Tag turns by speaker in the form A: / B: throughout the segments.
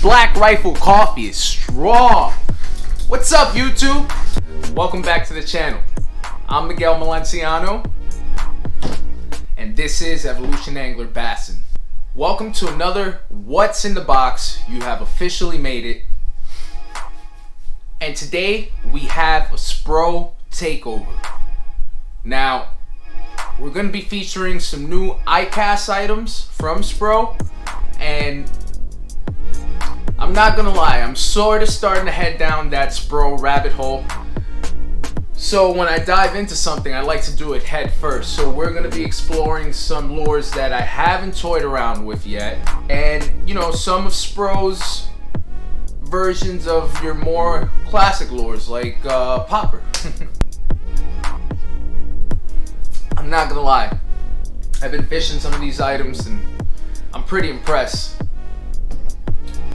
A: Black Rifle coffee is strong. What's up, YouTube? Welcome back to the channel. I'm Miguel Malenciano, and this is Evolution Angler Bassin. Welcome to another What's in the Box. You have officially made it. And today we have a Spro takeover. Now, we're going to be featuring some new ICAST items from Spro, and I'm not gonna lie, I'm sort of starting to head down that Spro rabbit hole. So when I dive into something, I like to do it head first. So we're gonna be exploring some lures that I haven't toyed around with yet, and you know, some of Spro's versions of your more classic lures like popper. I'm not gonna lie, I've been fishing some of these items and I'm pretty impressed.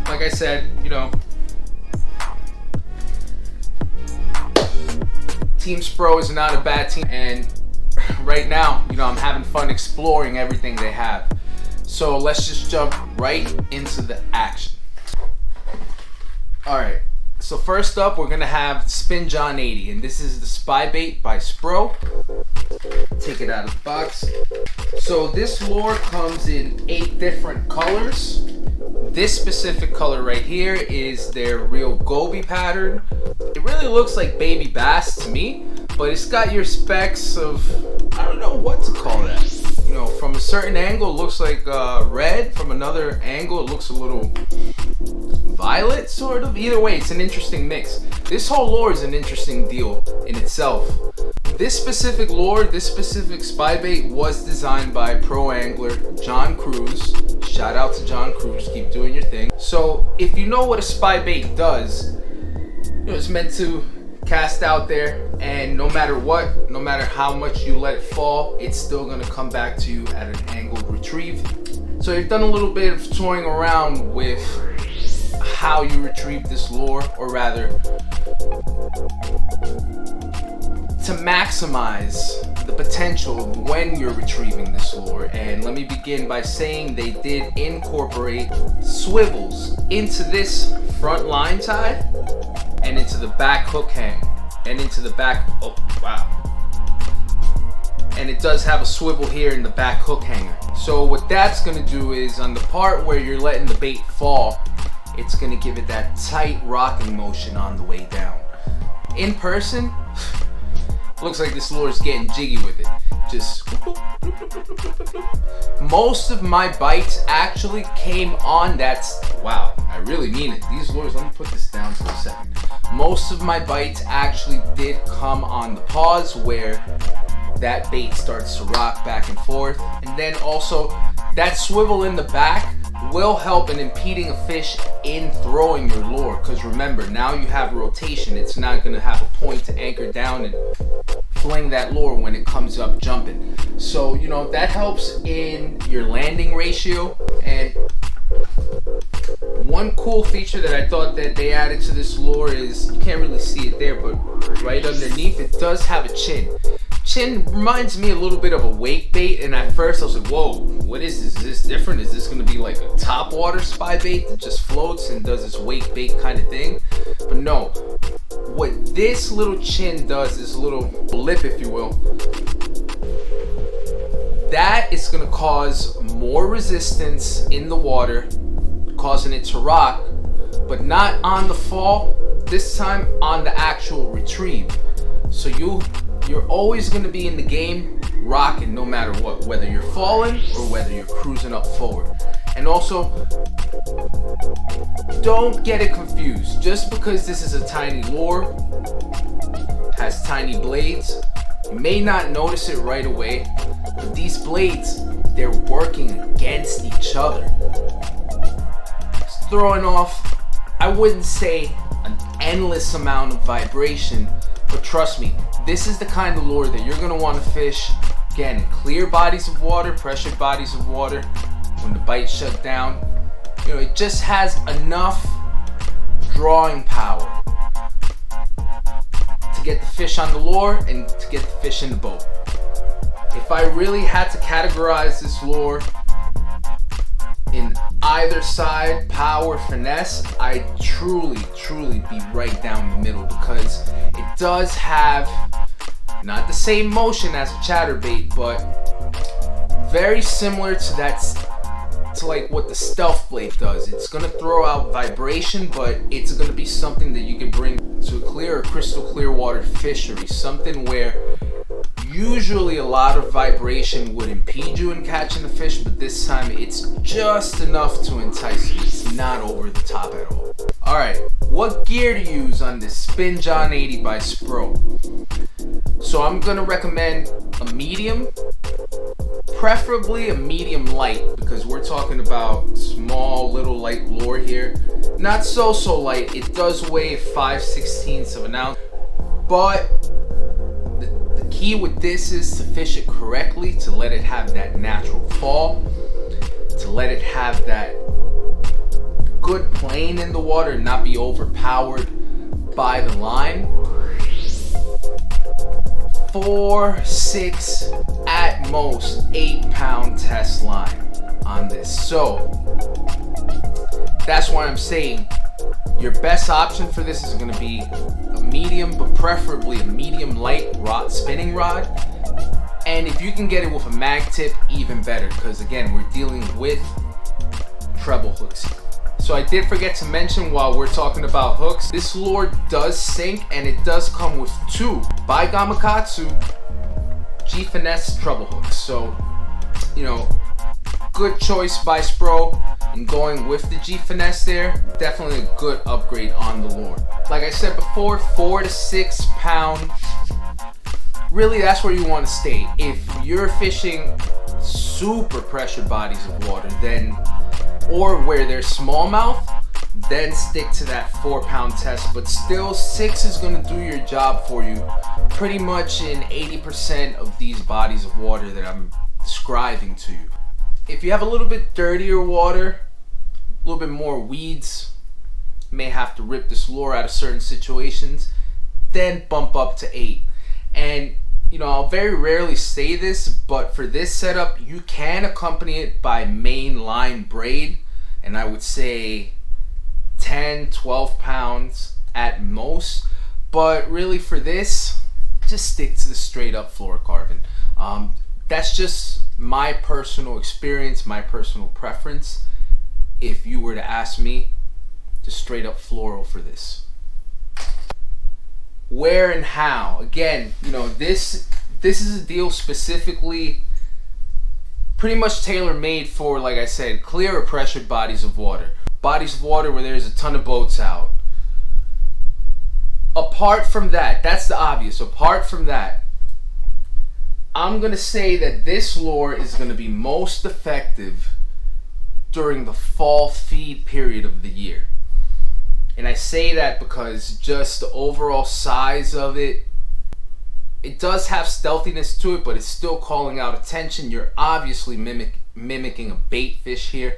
A: Like I said, you know, Team Spro is not a bad team, and right now, you know, I'm having fun exploring everything they have. So let's just jump right into the action. Alright, so first up we're gonna have Spin John 80, and this is the spy bait by Spro. Take it out of the box. So this lure comes in 8 different colors. This specific color right here is their real goby pattern. It really looks like baby bass to me, but it's got your specks of, I don't know what to call that. You know, from a certain angle it looks like red, from another angle it looks a little violet, sort of. Either way, it's an interesting mix. This whole lure is an interesting deal in itself. This specific lure, this specific spy bait was designed by pro angler John Cruz. Shout out to John Cruz, keep doing your thing. So if you know what a spy bait does, you know, it's meant to cast out there, and no matter what, no matter how much you let it fall, it's still gonna come back to you at an angled retrieve. So you've done a little bit of toying around with how you retrieve this lure, or rather to maximize the potential of when you're retrieving this lure. And let me begin by saying they did incorporate swivels into this front line tie and into the back hook hang and into the back, oh wow, and it does have a swivel here in the back hook hanger. So what that's gonna do is, on the part where you're letting the bait fall, it's gonna give it that tight rocking motion on the way down. In person, looks like this lure is getting jiggy with it. Just most of my bites actually came on that. Wow, I really mean it. These lures, let me put this down for a second. Most of my bites actually did come on the pause where that bait starts to rock back and forth. And then also that swivel in the back will help in impeding a fish in throwing your lure, because remember, now you have rotation. It's not going to have a point to anchor down and fling that lure when it comes up jumping. So you know, that helps in your landing ratio. And one cool feature that I thought that they added to this lure is, you can't really see it there, but right underneath it does have a chin. Chin reminds me a little bit of a wake bait, and at first I was like, whoa, what is this? Is this different? Is this going to be like a top water spy bait that just floats and does this wake bait kind of thing? But no, what this little chin does, this little lip if you will, that is going to cause more resistance in the water, causing it to rock, but not on the fall, this time on the actual retrieve. So you're always going to be in the game rocking no matter what, whether you're falling or whether you're cruising up forward. And also, don't get it confused. Just because this is a tiny lure, has tiny blades, you may not notice it right away, but these blades, they're working against each other. It's throwing off, I wouldn't say an endless amount of vibration, but trust me, this is the kind of lure that you're going to want to fish, again, clear bodies of water, pressured bodies of water, when the bite shut down. You know, it just has enough drawing power to get the fish on the lure and to get the fish in the boat. If I really had to categorize this lure in either side, power, finesse, I truly be right down the middle, because it does have not the same motion as a chatterbait, but very similar to that, to like what the stealth blade does. It's gonna throw out vibration, but it's gonna be something that you can bring to a clear or crystal clear water fishery, something where usually a lot of vibration would impede you in catching the fish, but this time it's just enough to entice you. It's not over the top at all. Alright, what gear to use on this Spin John 80 by Spro? So I'm gonna recommend a medium, preferably a medium light, because we're talking about small little light lure here. Not so light. It does weigh 5/16 of an ounce, but the key with this is to fish it correctly, to let it have that natural fall, to let it have that good plane in the water and not be overpowered by the line. 4, 6, at most 8-pound test line on this. So that's why I'm saying your best option for this is going to be a medium, but preferably a medium light spinning rod. And if you can get it with a mag tip, even better, because again, we're dealing with treble hooks. So I did forget to mention, while we're talking about hooks, this lure does sink, and it does come with 2 by Gamakatsu G-Finesse treble hooks. So, you know, good choice by Spro in going with the G-Finesse there. Definitely a good upgrade on the lure. Like I said before, 4 to 6 pound. Really, that's where you want to stay. If you're fishing super pressured bodies of water, then, or where there's smallmouth, then stick to that 4-pound test. But still, 6 is going to do your job for you pretty much in 80% of these bodies of water that I'm describing to you. If you have a little bit dirtier water, a little bit more weeds, you may have to rip this lure out of certain situations, then bump up to 8. And you know, I'll very rarely say this, but for this setup, you can accompany it by main line braid, and I would say 10, 12 pounds at most. But really for this, just stick to the straight up fluorocarbon. That's just my personal experience, my personal preference. If you were to ask me, just straight up fluoro for this. Where and how? Again, you know, this is a deal specifically pretty much tailor-made for, like I said, clear or pressured bodies of water. Bodies of water where there's a ton of boats out. Apart from that, that's the obvious. Apart from that, I'm going to say that this lure is going to be most effective during the fall feed period of the year. And I say that because just the overall size of it, it does have stealthiness to it, but it's still calling out attention. You're obviously mimicking a bait fish here.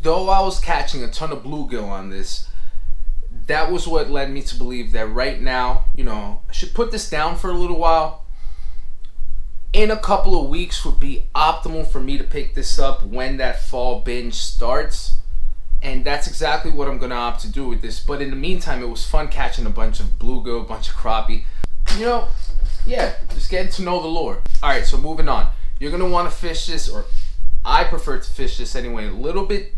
A: Though I was catching a ton of bluegill on this, that was what led me to believe that right now, you know, I should put this down for a little while. In a couple of weeks would be optimal for me to pick this up when that fall binge starts. And that's exactly what I'm going to opt to do with this. But in the meantime, it was fun catching a bunch of bluegill, a bunch of crappie. You know, yeah, just getting to know the lure. Alright, so moving on. You're going to want to fish this, or I prefer to fish this anyway, a little bit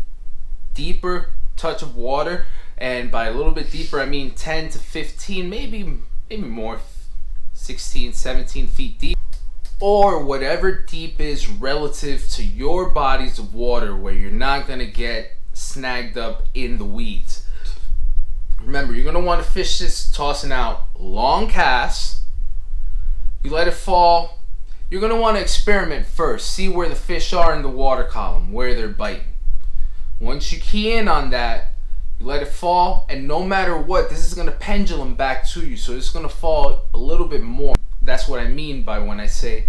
A: deeper touch of water. And by a little bit deeper, I mean 10 to 15, maybe more, 16, 17 feet deep. Or whatever deep is relative to your bodies of water, where you're not going to get snagged up in the weeds. Remember, you're going to want to fish this tossing out long casts. You let it fall. You're going to want to experiment first. See where the fish are in the water column, where they're biting. Once you key in on that, you let it fall, and no matter what, this is going to pendulum back to you. So it's going to fall a little bit more. That's what I mean by when I say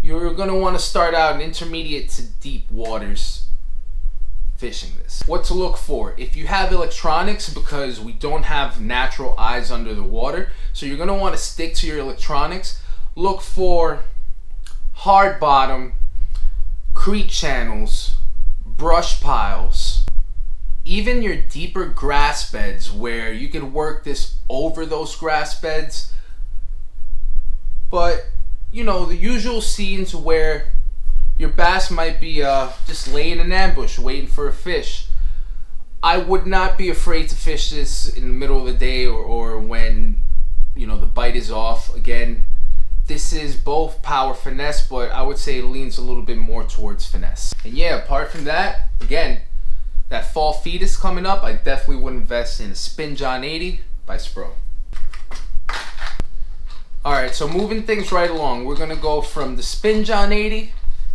A: you're going to want to start out in intermediate to deep waters fishing this. What to look for? If you have electronics, because we don't have natural eyes under the water, so you're going to want to stick to your electronics. Look for hard bottom, creek channels, brush piles, even your deeper grass beds where you can work this over those grass beds. But you know, the usual scenes where your bass might be just laying in ambush waiting for a fish. I would not be afraid to fish this in the middle of the day or when, you know, the bite is off. Again, this is both power finesse, but I would say it leans a little bit more towards finesse. And yeah, apart from that, again, that fall fetus coming up, I definitely would invest in a Spin John 80 by Spro. Alright, so moving things right along, we're going to go from the Spin John 80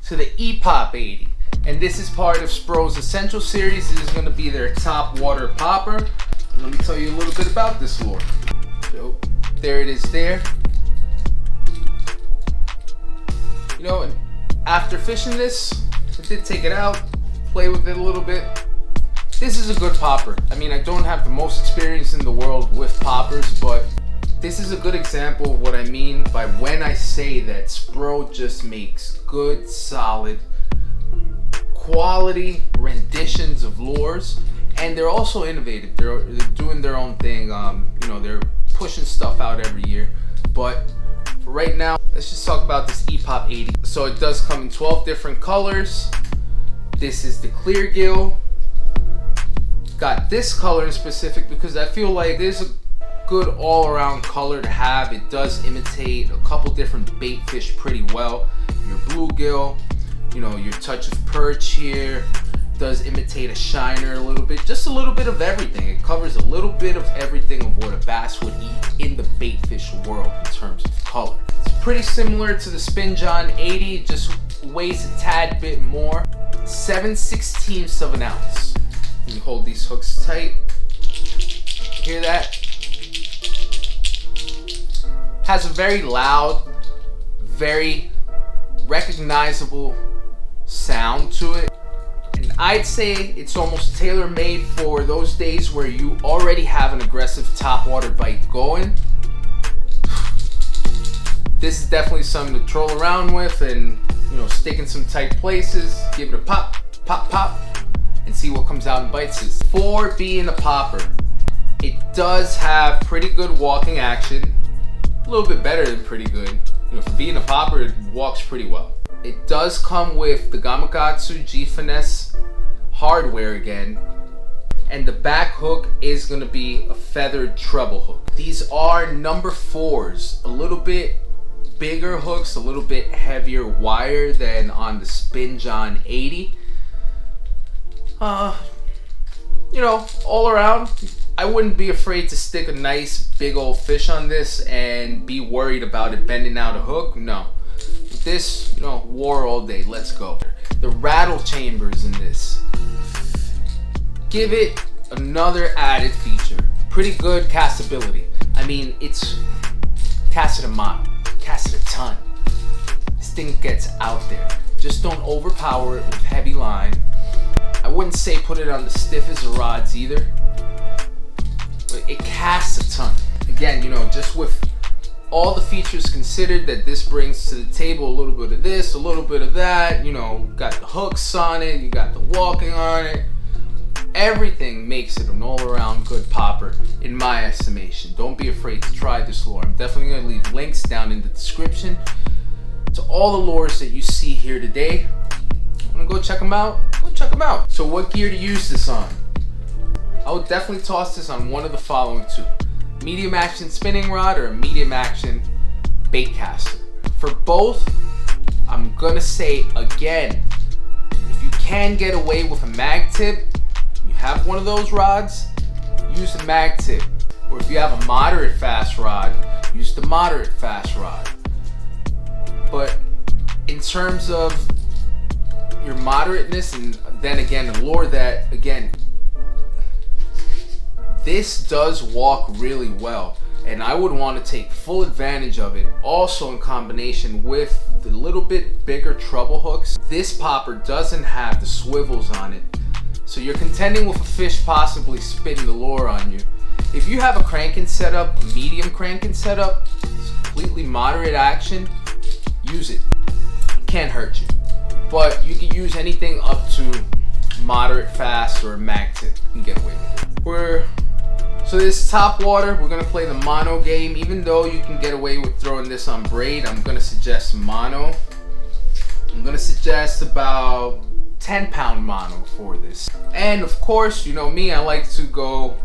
A: to the ePop 80. And this is part of Spro's Essential Series. This is going to be their top water popper. Let me tell you a little bit about this lure. So, there it is there. You know, after fishing this, I did take it out, play with it a little bit. This is a good popper. I mean, I don't have the most experience in the world with poppers, but this is a good example of what I mean by when I say that Spro just makes good, solid, quality renditions of lures, and they're also innovative. They're doing their own thing. You know, they're pushing stuff out every year. But for right now, let's just talk about this ePop 80. So it does come in 12 different colors. This is the clear gill. Got this color in specific because I feel like there's a good all-around color to have. It does imitate a couple different bait fish pretty well. Your bluegill, you know, your touch of perch here, does imitate a shiner a little bit, just a little bit of everything. It covers a little bit of everything of what a bass would eat in the bait fish world in terms of color. It's pretty similar to the Spin John 80, just weighs a tad bit more. 7/16 of an ounce. You hold these hooks tight. Hear that? Has a very loud, very recognizable sound to it. And I'd say it's almost tailor-made for those days where you already have an aggressive topwater bite going. This is definitely something to troll around with and, you know, stick in some tight places, give it a pop, pop, pop, and see what comes out and bites us. For being a popper, it does have pretty good walking action. A little bit better than pretty good. You know, for being a popper, it walks pretty well. It does come with the Gamakatsu G-Finesse hardware again. And the back hook is going to be a feathered treble hook. These are number 4s. A little bit bigger hooks, a little bit heavier wire than on the Spin John 80. You know, all around, I wouldn't be afraid to stick a nice big old fish on this and be worried about it bending out a hook. No. With this, you know, war all day. Let's go. The rattle chambers in this give it another added feature. Pretty good castability. I mean, it's casted a mile, casted a ton. This thing gets out there. Just don't overpower it with heavy line. I wouldn't say put it on the stiffest of rods either. But it casts a ton. Again, you know, just with all the features considered that this brings to the table, a little bit of this, a little bit of that, you know, got the hooks on it, you got the walking on it. Everything makes it an all-around good popper, in my estimation. Don't be afraid to try this lure. I'm definitely going to leave links down in the description to all the lures that you see here today. Want to go check them out? Go check them out. So what gear to use this on? I would definitely toss this on one of the following two. Medium action spinning rod or a medium action bait caster. For both, I'm gonna say again, if you can get away with a mag tip, you have one of those rods, use a mag tip. Or if you have a moderate fast rod, use the moderate fast rod. But in terms of your moderateness, and then again the lure that, again, this does walk really well, and I would want to take full advantage of it. Also in combination with the little bit bigger treble hooks, this popper doesn't have the swivels on it, so you're contending with a fish possibly spitting the lure on you. If you have a cranking setup, a medium cranking setup, it's completely moderate action, use it. It can't hurt you. But you can use anything up to moderate fast, or a mag tip, you can get away with it. So this top water, we're gonna play the mono game. Even though you can get away with throwing this on braid, I'm gonna suggest mono. I'm gonna suggest about 10-pound mono for this. And of course, you know me, I like to go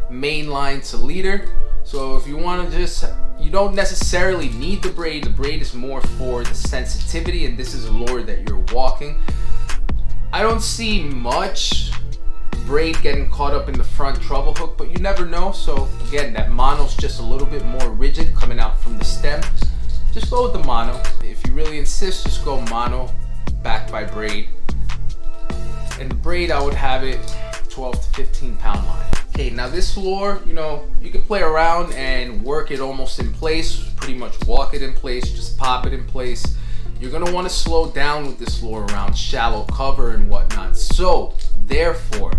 A: main line to leader. So if you want to you don't necessarily need the braid. The braid is more for the sensitivity, and this is a lure that you're walking. I don't see much braid getting caught up in the front treble hook, but you never know. So again, that mono's just a little bit more rigid coming out from the stem. Just go with the mono. If you really insist, just go mono backed by braid. And the braid, I would have it 12 to 15 pound line. Okay, now this lure, you know, you can play around and work it almost in place, pretty much walk it in place, just pop it in place. You're gonna wanna slow down with this lure around shallow cover and whatnot. So, therefore,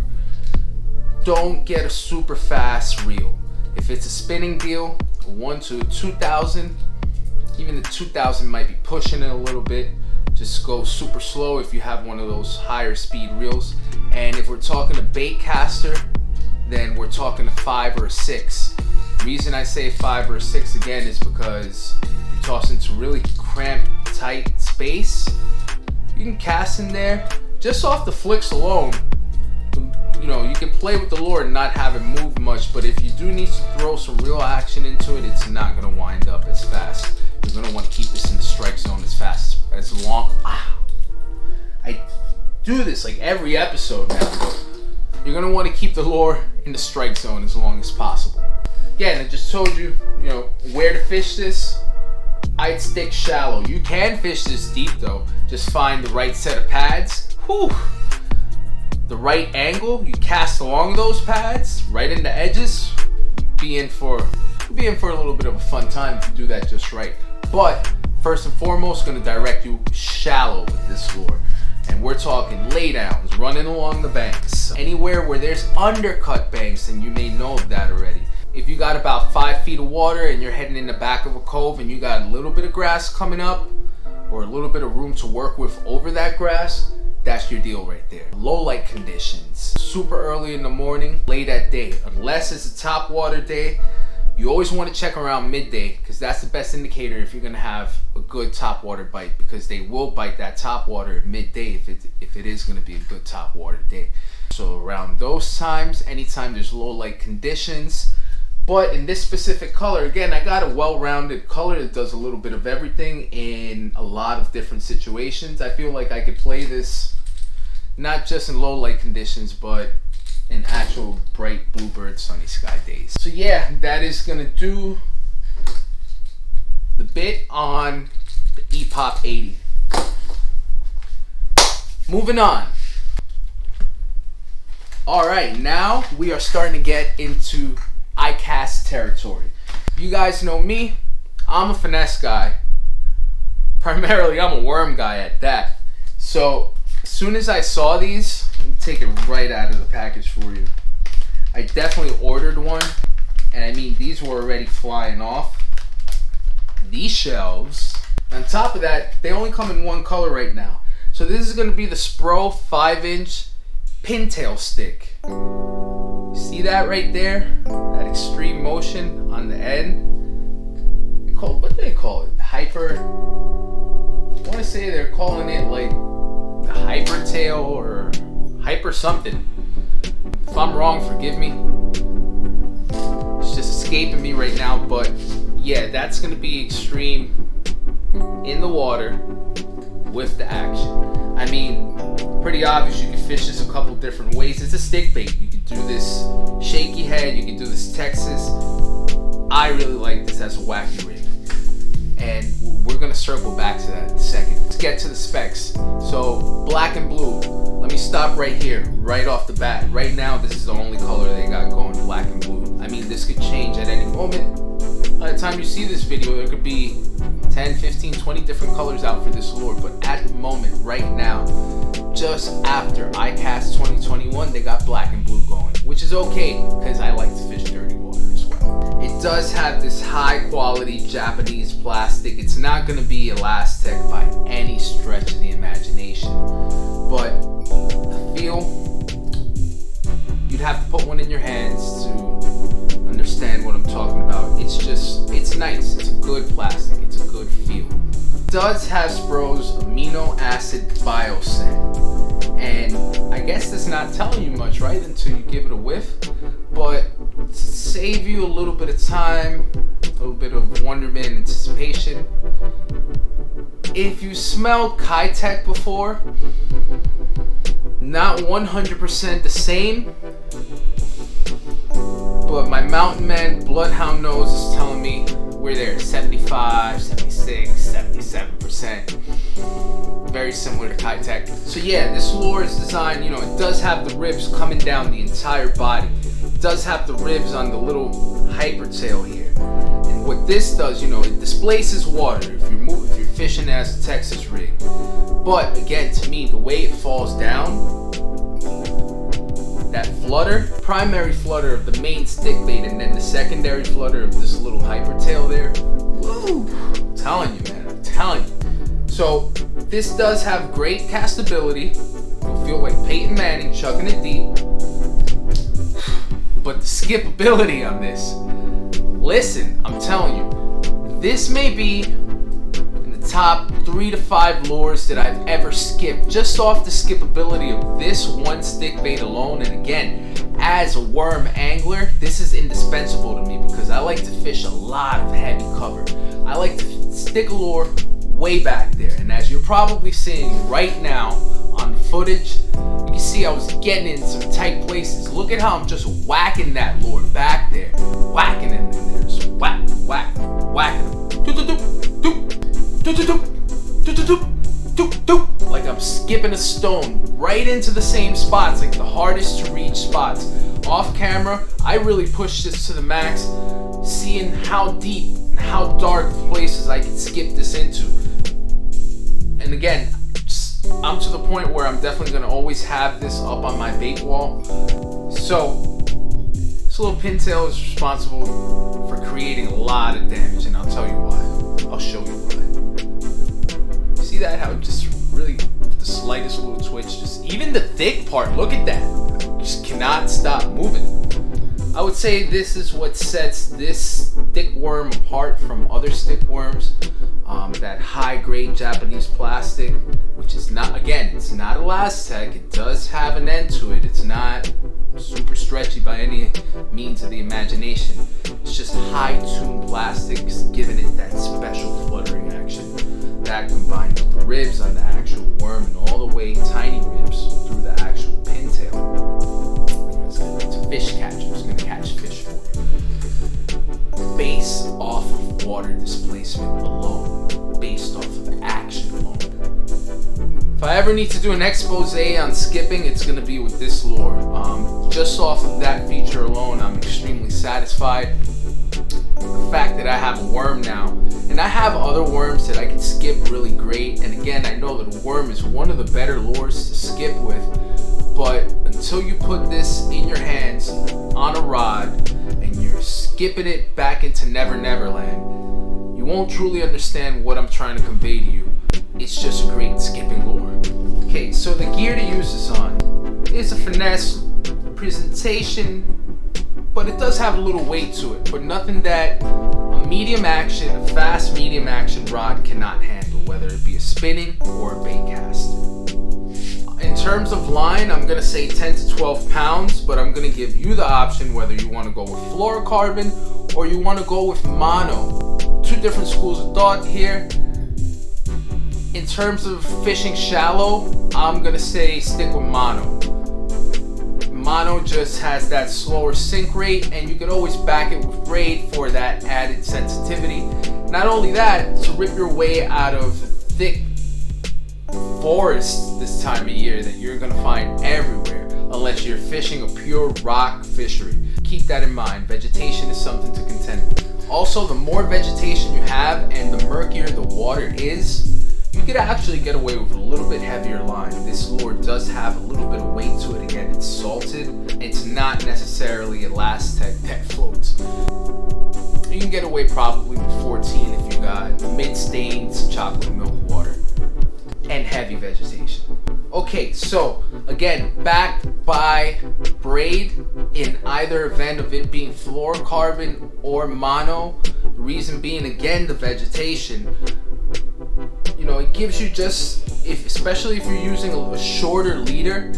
A: don't get a super fast reel. If it's a spinning deal, a 1 to a 2,000, even the 2,000 might be pushing it a little bit. Just go super slow if you have one of those higher speed reels. And if we're talking a bait caster, then we're talking a 5 or a 6. The reason I say 5 or a 6 again is because you're tossing into really cramped, tight space. You can cast in there just off the flicks alone. You know, you can play with the lure and not have it move much, but if you do need to throw some real action into it, it's not gonna wind up as fast. You're gonna want to keep this in the strike zone as fast, as long. I do this like every episode now. You're gonna want to keep the lure in the strike zone as long as possible. Again, I just told you, you know, where to fish this. I'd stick shallow. You can fish this deep though. Just find the right set of pads. Whew. The right angle. You cast along those pads, right in the edges. Be in for a little bit of a fun time if you do that just right. But first and foremost, going to direct you shallow with this lure. And we're talking laydowns, running along the banks. Anywhere where there's undercut banks, and you may know of that already. If you got about 5 feet of water and you're heading in the back of a cove and you got a little bit of grass coming up, or a little bit of room to work with over that grass, that's your deal right there. Low light conditions, super early in the morning, late at day. Unless it's a top water day, you always want to check around midday, because that's the best indicator if you're going to have a good top water bite, because they will bite that top water at midday if it is going to be a good top water day. So around those times, anytime there's low light conditions. But in this specific color, again, I got a well-rounded color that does a little bit of everything in a lot of different situations. I feel like I could play this not just in low light conditions, but in actual bright bluebird sunny sky days. So yeah, that is gonna do the bit on the ePop 80. Moving on. All right, now we are starting to get into ICAST territory. You guys know me, I'm a finesse guy. Primarily, I'm a worm guy at that. So as soon as I saw these, let me take it right out of the package for you. I definitely ordered one, and I mean, these were already flying off these shelves. On top of that, they only come in one color right now. So this is going to be the Spro 5-inch pintail stick. See that right there? That extreme motion on the end. What do they call it? Hyper. I want to say they're calling it like the hyper tail or hyper something. If I'm wrong, forgive me. It's just escaping me right now, but yeah, that's gonna be extreme in the water with the action. I mean, pretty obvious, you can fish this a couple different ways. It's a stick bait. You can do this shaky head, you can do this Texas. I really like this as a wacky rig. And we're gonna circle back to that in a second. Let's get to the specs. So black and blue. Let me stop right here, right off the bat. Right now, this is the only color they got going, black and blue. I mean, this could change at any moment. By the time you see this video, there could be 10, 15, 20 different colors out for this lure. But at the moment, right now, just after ICAST 2021, they got black and blue going, which is okay, because I like to fish dirty water as well. It does have this high quality Japanese plastic. It's not going to be Elastic by any stretch of the imagination, but the feel feel, you'd have to put one in your hands to understand what I'm talking about. It's nice. It's a good plastic. It's a good feel. It does have Spro's amino acid bioscent. And I guess that's not telling you much, right? Until you give it a whiff. But to save you a little bit of time, a little bit of wonderment and anticipation, if you smelled Kitech before, not 100% the same, but my Mountain Man Bloodhound nose is telling me we're there, 75, 76, 77%. Very similar to Kitech. So yeah, this lure is designed, it does have the ribs coming down the entire body. It does have the ribs on the little hypertail here. And what this does, it displaces water if you're fishing as a Texas rig. But again, to me, the way it falls down, that flutter, primary flutter of the main stick bait, and then the secondary flutter of this little hypertail there, woo! I'm telling you, man, I'm telling you. So this does have great castability. You'll feel like Peyton Manning chucking it deep. But the skipability on this, listen, I'm telling you, this may be in the top 3 to 5 lures that I've ever skipped, just off the skipability of this one stick bait alone. And again, as a worm angler, this is indispensable to me because I like to fish a lot of heavy cover. I like to stick a lure way back there, and as you're probably seeing right now on the footage, you can see I was getting in some tight places. Look at how I'm just whacking that lure back there, whacking him in there, so whack, whack, whacking him, like I'm skipping a stone right into the same spots, like the hardest to reach spots. Off camera, I really pushed this to the max, seeing how deep and how dark places I could skip this into. And again, I'm to the point where I'm definitely going to always have this up on my bait wall. So this little pintail is responsible for creating a lot of damage, and I'll tell you why. I'll show you why. See that? How it just really, with the slightest little twitch, just even the thick part, look at that. Just cannot stop moving. I would say this is what sets this stick worm apart from other stick worms. That high grade Japanese plastic, which is not, again, it's not Elastec. It does have an end to it. It's not super stretchy by any means of the imagination. It's just high tuned plastics, giving it that special fluttering action. That combined with the ribs on the actual worm and all the way tiny ribs through the actual pintail. It's a fish catcher. It's going to catch fish for you. Based off of water displacement alone, based off of action alone. If I ever need to do an expose on skipping, it's going to be with this lure. Just off of that feature alone, I'm extremely satisfied. The fact that I have a worm now, and I have other worms that I can skip really great, and again, I know that a worm is one of the better lures to skip with, but until you put this in your hands on a rod and you're skipping it back into Never Never Land, you won't truly understand what I'm trying to convey to you. It's just a great skipping lure. Okay, so the gear to use this on is a finesse presentation, but it does have a little weight to it, but nothing that a medium action, a fast medium action rod cannot handle, whether it be a spinning or a bait cast. In terms of line, I'm going to say 10 to 12 pounds, but I'm going to give you the option whether you want to go with fluorocarbon or you want to go with mono. Two different schools of thought here. In terms of fishing shallow, I'm going to say stick with mono. Mono just has that slower sink rate, and you can always back it with braid for that added sensitivity. Not only that, to rip your way out of thick forests this time of year that you're gonna find everywhere, unless you're fishing a pure rock fishery. Keep that in mind. Vegetation is something to contend with. Also, the more vegetation you have and the murkier the water is, you could actually get away with a little bit heavier line. This lure does have a little bit of weight to it. Again, it's salted. It's not necessarily Elastec that floats. You can get away probably with 14 if you got mid-stains chocolate milk water and heavy vegetation. Okay, so Again, backed by braid in either event of it being fluorocarbon or mono. The reason being, again, the vegetation. You know, it gives you just, especially if you're using a shorter leader,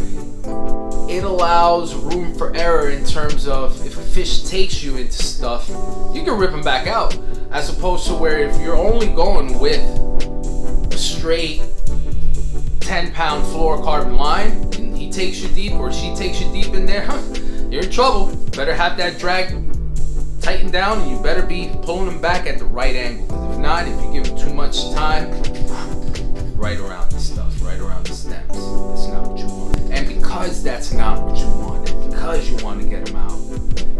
A: it allows room for error in terms of if a fish takes you into stuff, you can rip them back out. As opposed to where if you're only going with a straight 10-pound fluorocarbon line and he takes you deep or she takes you deep in there, you're in trouble. Better have that drag tightened down and you better be pulling them back at the right angle. Because if not, if you give them too much time, right around the stuff, right around the stems. That's not what you want. And because that's not what you want, and because you want to get them out,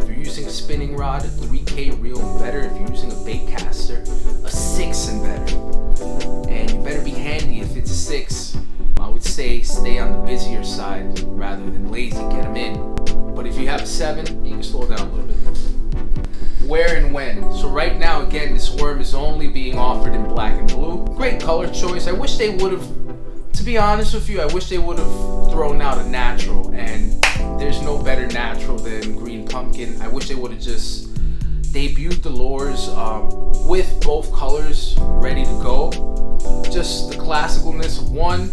A: if you're using a spinning rod, a 3K reel and better. If you're using a bait caster, a 6 and better. And you better be handy if it's a 6. I would say stay on the busier side rather than lazy, get them in. But if you have a 7, you can slow down a little bit. Where and when. So right now, again, this worm is only being offered in black and blue. Great color choice. I wish they would have, to be honest with you, I wish they would have thrown out a natural, and there's no better natural than green pumpkin. I wish they would have just debuted the lures with both colors ready to go. Just the classicalness of one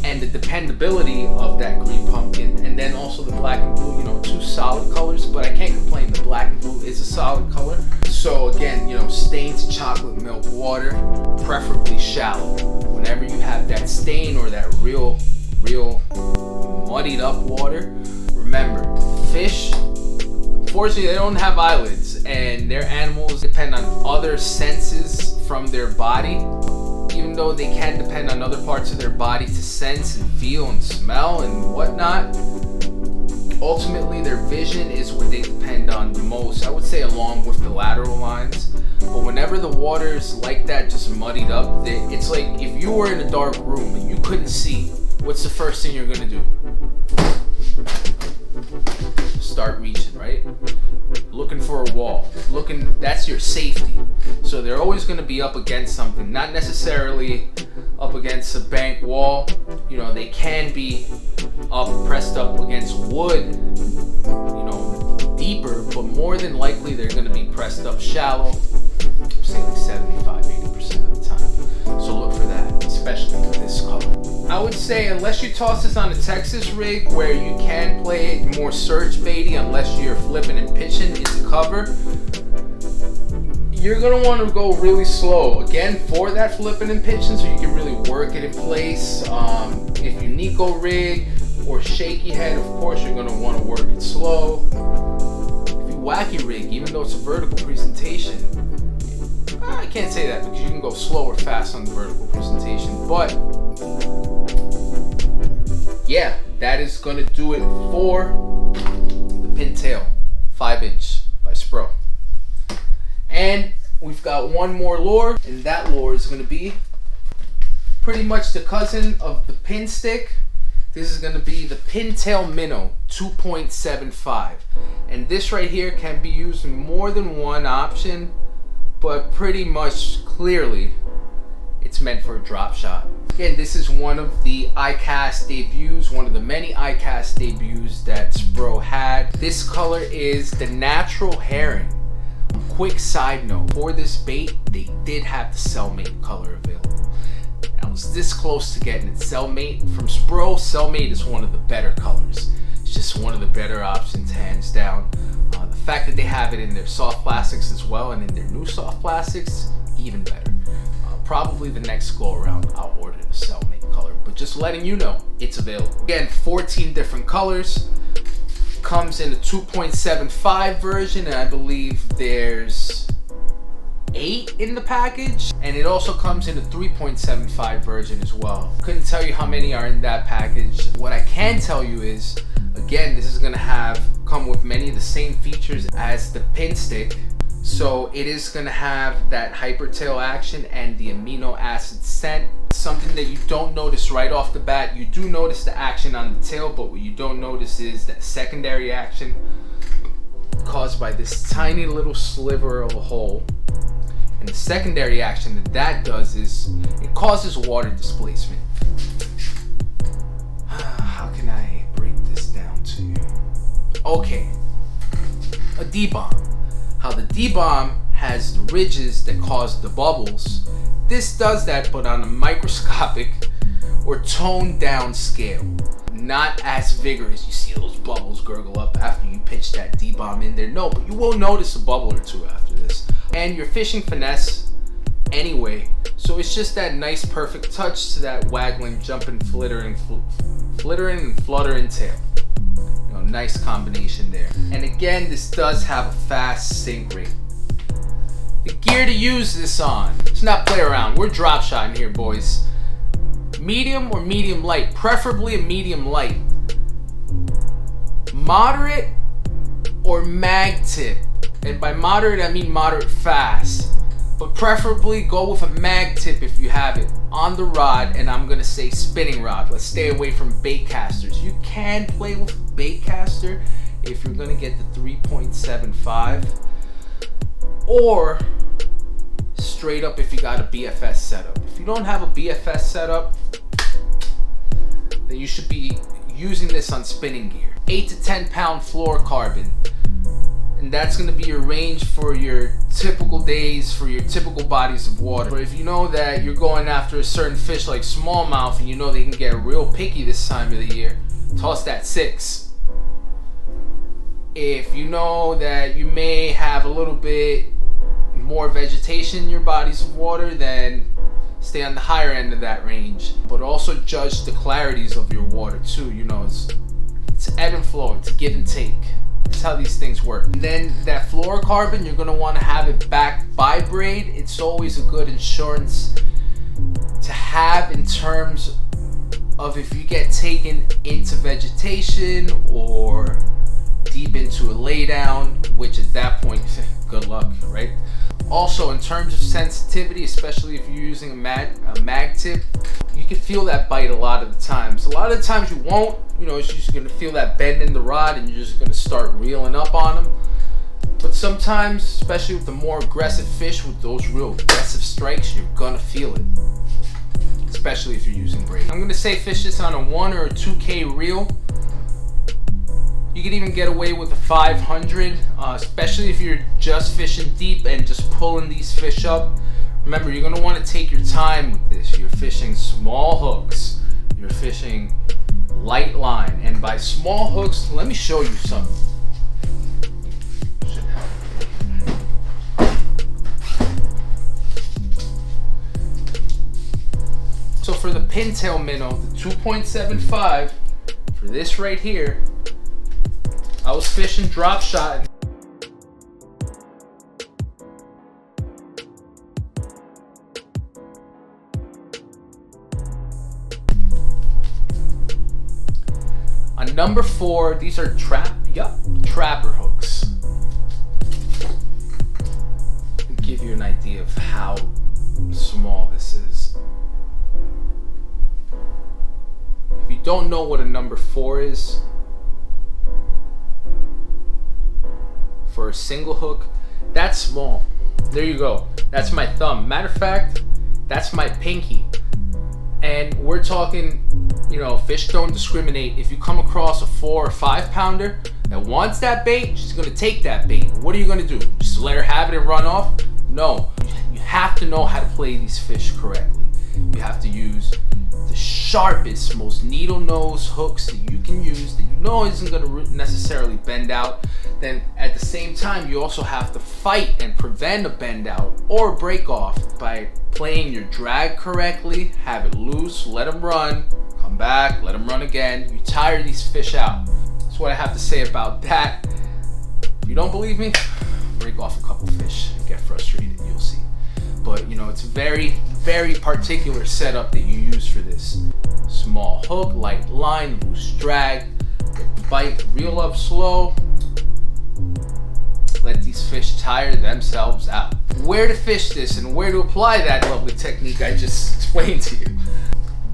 A: and the dependability of that green pumpkin, and then also the black and blue, you know, 2 solid colors. But I can't complain, the black and blue is a solid color. So again, you know, stained chocolate milk water, preferably shallow. Whenever you have that stain or that real muddied up water, remember, fish, unfortunately, they don't have eyelids, and their animals depend on other senses from their body. Even though they can depend on other parts of their body to sense and feel and smell and whatnot, ultimately their vision is what they depend on the most. I would say along with the lateral lines. But whenever the water is like that, just muddied up, it's like if you were in a dark room and you couldn't see, what's the first thing you're gonna do? Start reaching, right? Looking for a wall. That's your safety. So they're always going to be up against something, not necessarily up against a bank wall. You know, they can be pressed up against wood, you know, deeper, but more than likely they're going to be pressed up shallow, say like 75-80% of the time. So look for that, especially with this color. I would say unless you toss this on a Texas rig where you can play it more search baity, unless you're flipping and pitching into cover, you're gonna want to go really slow. Again, for that flipping and pitching, so you can really work it in place. If you Nico rig or shaky head, of course you're gonna want to work it slow. If you wacky rig, even though it's a vertical presentation, I can't say that because you can go slow or fast on the vertical presentation, but yeah, that is going to do it for the Pintail 5-inch by Spro. And we've got one more lure, and that lure is going to be pretty much the cousin of the pin stick. This is going to be the Tail Minnow 2.75. And this right here can be used in more than one option, but pretty much clearly it's meant for a drop shot. Again, this is one of the iCast debuts, one of the many iCast debuts that Spro had. This color is the natural herring. Quick side note, for this bait, they did have the cellmate color available. I was this close to getting it. Cellmate from Spro, cellmate is one of the better colors. It's just one of the better options, hands down. The fact that they have it in their soft plastics as well and in their new soft plastics, even better. Probably the next go around I'll order the cellmate color, but just letting you know it's available. Again, 14 different colors. Comes in a 2.75 version, and I believe there's 8 in the package, and it also comes in a 3.75 version as well. Couldn't tell you how many are in that package. What I can tell you is, again, this is going to come with many of the same features as the pin stick. So it is going to have that hypertail action and the amino acid scent. Something that you don't notice right off the bat. You do notice the action on the tail, but what you don't notice is that secondary action caused by this tiny little sliver of a hole. And the secondary action that does is it causes water displacement. How can Okay, a D-bomb. How the D-bomb has the ridges that cause the bubbles. This does that, but on a microscopic or toned down scale. Not as vigorous. You see those bubbles gurgle up after you pitch that D-bomb in there. No, but you will notice a bubble or two after this. And you're fishing finesse anyway, so it's just that nice perfect touch to that waggling, jumping, flittering and fluttering tail. You know, nice combination there. And again, this does have a fast sink rate. The gear to use this on, let's not play around. We're drop shotting here, boys. Medium or medium light, preferably a medium light. Moderate or mag tip, and by moderate I mean moderate fast, but preferably go with a mag tip if you have it on the rod, and I'm gonna say spinning rod. Let's stay away from bait casters. You can play with bait caster if you're gonna get the 3.75, or straight up if you got a BFS setup. If you don't have a BFS setup, then you should be using this on spinning gear. 8 to 10 pound fluorocarbon, and that's going to be your range for your typical days, for your typical bodies of water. But if you know that you're going after a certain fish like smallmouth and you know they can get real picky this time of the year, toss that 6. If you know that you may have a little bit more vegetation in your bodies of water, then stay on the higher end of that range. But also judge the clarities of your water too. You know, it's ebb and flow, it's give and take. That's how these things work. And then that fluorocarbon, you're gonna want to have it backed by braid. It's always a good insurance to have in terms of if you get taken into vegetation or deep into a laydown, which at that point, good luck, right? Also, in terms of sensitivity, especially if you're using a mag tip, you can feel that bite a lot of the times. A lot of the times you won't. You know, it's just gonna feel that bend in the rod and you're just gonna start reeling up on them. But sometimes, especially with the more aggressive fish, with those real aggressive strikes, you're gonna feel it. Especially if you're using braid. I'm gonna say fish this on a 1 or a 2K reel. You can even get away with a 500, especially if you're just fishing deep and just pulling these fish up. Remember, you're gonna wanna take your time with this. You're fishing small hooks. You're fishing light line. And by small hooks, let me show you something. So for the pintail minnow, the 2.75, for this right here, I was fishing drop shot. On number 4, these are trapper hooks. To give you an idea of how small this is. If you don't know what a number 4 is, for a single hook, that's small. There you go. That's my thumb. Matter of fact, that's my pinky. And we're talking, you know, fish don't discriminate. If you come across a 4 or 5 pounder that wants that bait, she's gonna take that bait. What are you gonna do? Just let her have it and run off? No. You have to know how to play these fish correctly. You have to use the sharpest, most needle nose hooks that you can use that you know isn't gonna necessarily bend out. Then at the same time, you also have to fight and prevent a bend out or break off by playing your drag correctly. Have it loose, let them run, come back, let them run again. You tire these fish out. That's what I have to say about that. If you don't believe me, break off a couple fish and get frustrated, you'll see. But you know, it's a very, very particular setup that you use for this. Small hook, light line, loose drag, get the bite, reel up slow. Let these fish tire themselves out. Where to fish this and where to apply that lovely technique I just explained to you.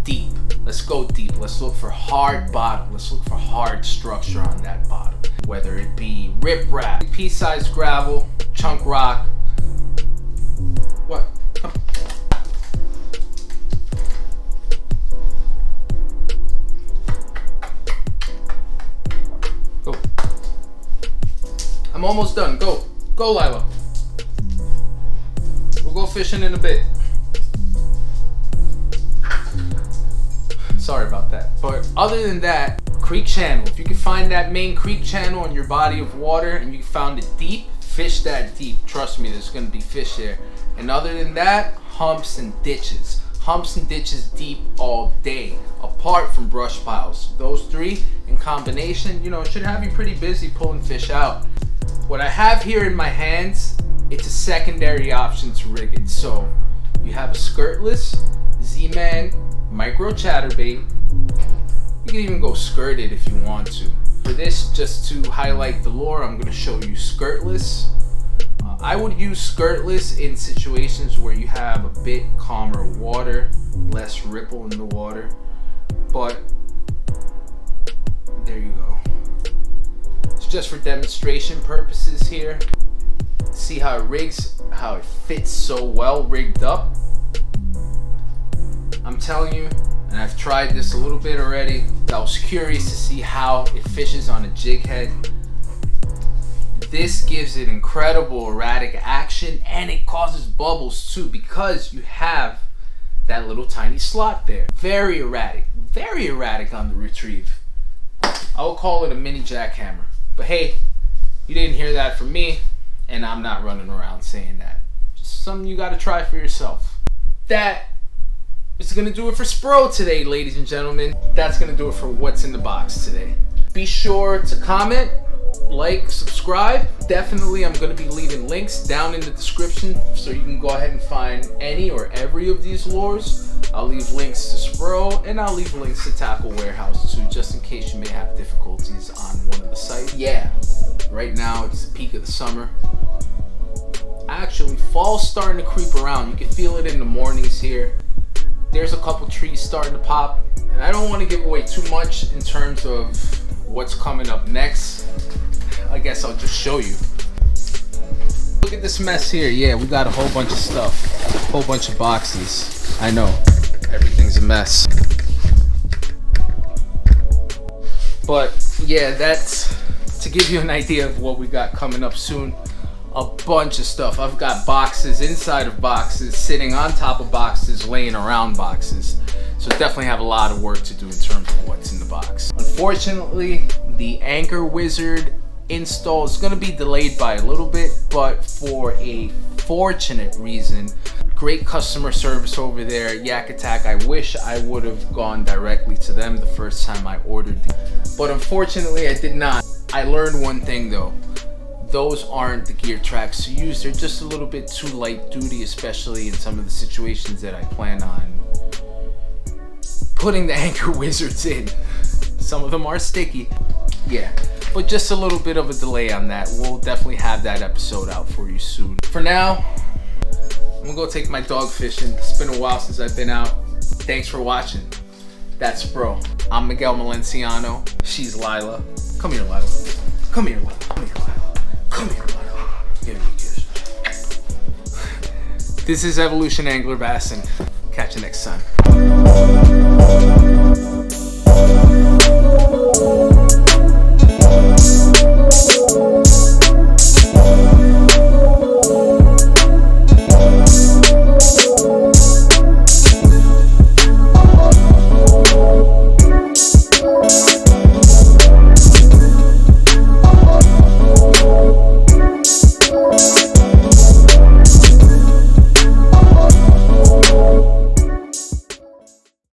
A: Deep. Let's go deep. Let's look for hard bottom. Let's look for hard structure on that bottom. Whether it be riprap, pea-sized gravel, chunk rock. What? Come. Go. I'm almost done. Go. Go, Lila. We'll go fishing in a bit. Sorry about that. But other than that, creek channel. If you can find that main creek channel in your body of water and you found it deep, fish that deep. Trust me, there's gonna be fish there. And other than that, humps and ditches. Humps and ditches deep all day, apart from brush piles. Those three in combination, you know, should have you pretty busy pulling fish out. What I have here in my hands, it's a secondary option to rig it. So you have a skirtless Z-Man micro chatterbait. You can even go skirted if you want to. For this, just to highlight the lure, I'm gonna show you skirtless. I would use skirtless in situations where you have a bit calmer water, less ripple in the water, but there you go. It's just for demonstration purposes here. See how it rigs, how it fits so well rigged up. I'm telling you, and I've tried this a little bit already. I was curious to see how it fishes on a jig head. This gives it incredible erratic action, and it causes bubbles too because you have that little tiny slot there. Very erratic on the retrieve. I would call it a mini jackhammer. But hey, you didn't hear that from me, and I'm not running around saying that. Just something you gotta try for yourself. That is gonna do it for Spro today, ladies and gentlemen. That's gonna do it for what's in the box today. Be sure to comment, like, subscribe. Definitely, I'm going to be leaving links down in the description so you can go ahead and find any or every of these lures. I'll leave links to Spro and I'll leave links to Tackle Warehouse too, just in case you may have difficulties on one of the sites. Yeah, right now it's the peak of the summer. Actually, fall's starting to creep around. You can feel it in the mornings here. There's a couple trees starting to pop, and I don't want to give away too much in terms of what's coming up next. I guess I'll just show you. Look at this mess here. Yeah, we got a whole bunch of stuff, a whole bunch of boxes. I know, everything's a mess. But yeah, that's to give you an idea of what we got coming up soon. A bunch of stuff. I've got boxes inside of boxes, sitting on top of boxes, laying around boxes. So definitely have a lot of work to do in terms of what's in the box. Unfortunately, the Anchor Wizard install is going to be delayed by a little bit, but for a fortunate reason. Great customer service over there, Yak Attack. I wish I would have gone directly to them the first time I ordered these, but unfortunately I did not. I learned one thing though. Those aren't the gear tracks to use. They're just a little bit too light duty, especially in some of the situations that I plan on putting the Anchor Wizards in. Some of them are sticky. Yeah, but just a little bit of a delay on that. We'll definitely have that episode out for you soon. For now, I'm gonna go take my dog fishing. It's been a while since I've been out. Thanks for watching. That's Spro. I'm Miguel Malenciano. She's Lila. Come here, Lila. Come here, Lila. Come here, Lila. Come here, Lila. Give me a kiss. This is Evolution Angler Bassin. Catch you next time.